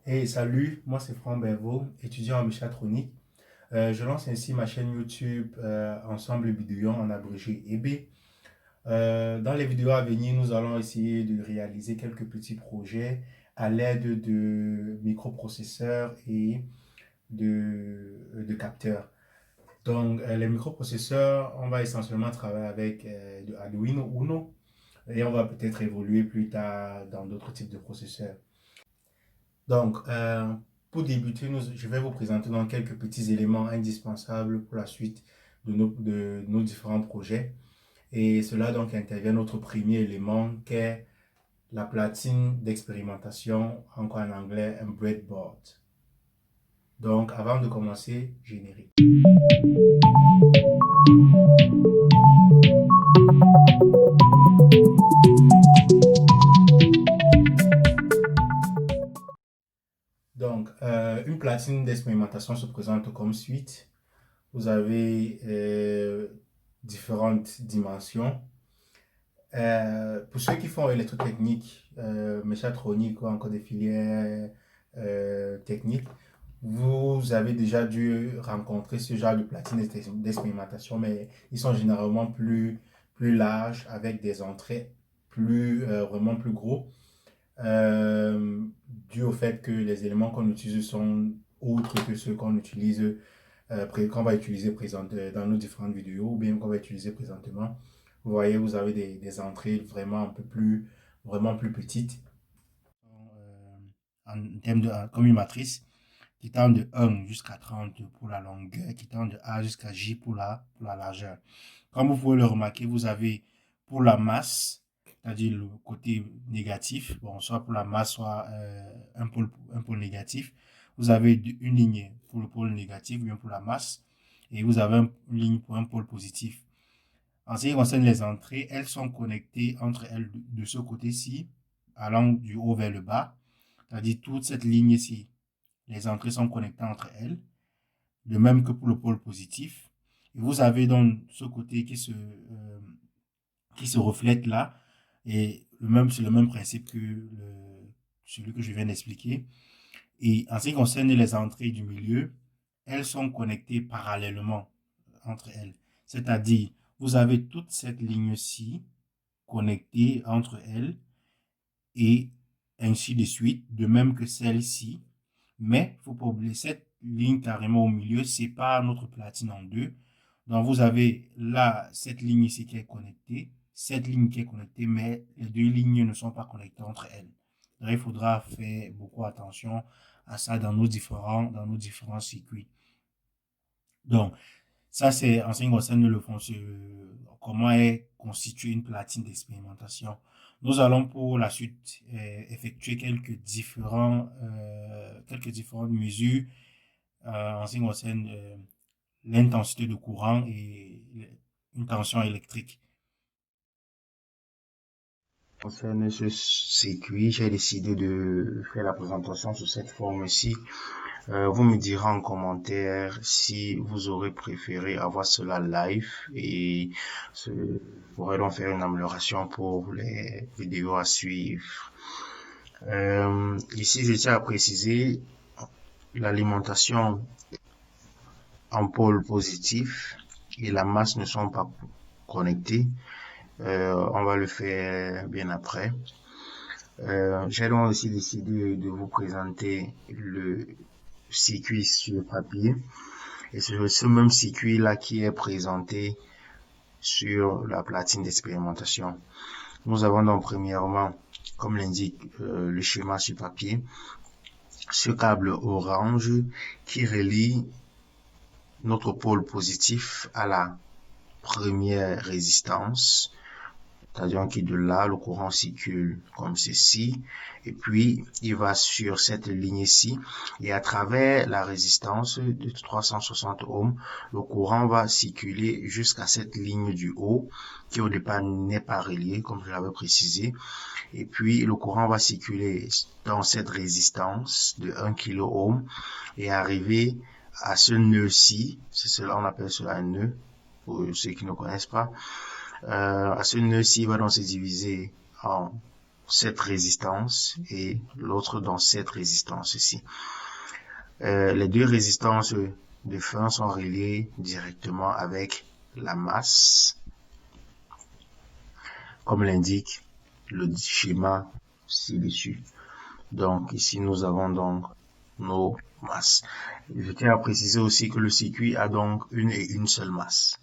Hey, salut, moi c'est Franck Bervaux, étudiant en méchatronique. Je lance ainsi ma chaîne YouTube Ensemble Bidouillon en abrégé EB. Dans les vidéos à venir, nous allons essayer de réaliser quelques petits projets à l'aide de microprocesseurs et de capteurs. Donc, les microprocesseurs, on va essentiellement travailler avec de Arduino Uno et on va peut-être évoluer plus tard dans d'autres types de processeurs. Donc, pour débuter, je vais vous présenter donc quelques petits éléments indispensables pour la suite de nos différents projets. Et cela donc intervient notre premier élément qui est la platine d'expérimentation, encore en anglais, un breadboard. Donc, avant de commencer, générique. Donc, une platine d'expérimentation se présente comme suite. Vous avez différentes dimensions. Pour ceux qui font électrotechnique, méchatronique ou encore des filières techniques, vous avez déjà dû rencontrer ce genre de platine d'expérimentation, mais ils sont généralement plus larges avec des entrées vraiment plus gros, euh, dû au fait que les éléments qu'on utilise sont autres que ceux qu'on va utiliser dans nos différentes vidéos ou bien qu'on va utiliser présentement. Vous voyez, vous avez des entrées vraiment plus petites en termes comme une matrice qui tend de 1 jusqu'à 30 pour la longueur, qui tend de A jusqu'à J pour la largeur. Comme vous pouvez le remarquer, vous avez pour la masse, c'est-à-dire le côté négatif, bon, soit pour la masse, soit un pôle négatif, vous avez une ligne pour le pôle négatif, ou bien pour la masse, et vous avez une ligne pour un pôle positif. En ce qui concerne les entrées, elles sont connectées entre elles de ce côté-ci, allant du haut vers le bas, c'est-à-dire toute cette ligne-ci. Les entrées sont connectées entre elles, de même que pour le pôle positif. Et vous avez donc ce côté qui se reflète là, et c'est le même principe que celui que je viens d'expliquer. Et en ce qui concerne les entrées du milieu, elles sont connectées parallèlement entre elles. C'est-à-dire, vous avez toute cette ligne-ci connectée entre elles et ainsi de suite, de même que celle-ci. Mais il ne faut pas oublier, cette ligne carrément au milieu sépare notre platine en deux. Donc, vous avez là cette ligne ici qui est connectée, cette ligne qui est connectée, mais les deux lignes ne sont pas connectées entre elles. Donc, il faudra faire beaucoup attention à ça dans nos différents circuits. Donc, ça, c'est en ce qui concerne comment est constituée une platine d'expérimentation. Nous allons pour la suite effectuer quelques différentes mesures en ce qui concerne l'intensité de courant et une tension électrique. Concernant ce circuit, j'ai décidé de faire la présentation sous cette forme-ci. Vous me direz en commentaire si vous aurez préféré avoir cela live et ce pourrait donc faire une amélioration pour les vidéos à suivre. Ici, je tiens à préciser l'alimentation en pôle positif et la masse ne sont pas connectés. On va le faire bien après. J'ai donc aussi décidé de vous présenter le circuit sur papier et c'est ce même circuit là qui est présenté sur la platine d'expérimentation. Nous avons donc premièrement, comme l'indique le schéma sur papier, ce câble orange qui relie notre pôle positif à la première résistance, c'est-à-dire que de là, le courant circule comme ceci, et puis il va sur cette ligne-ci, et à travers la résistance de 360 ohms, le courant va circuler jusqu'à cette ligne du haut, qui au départ n'est pas reliée, comme je l'avais précisé, et puis le courant va circuler dans cette résistance de 1 kilo et arriver à ce nœud-ci, c'est cela, on appelle cela un nœud, pour ceux qui ne connaissent pas. À ce nœud-ci, il va donc se diviser en cette résistance et l'autre dans cette résistance ici. Les deux résistances de fin sont reliées directement avec la masse, comme l'indique le schéma ci-dessus. Donc ici nous avons donc nos masses. Je tiens à préciser aussi que le circuit a donc une et une seule masse.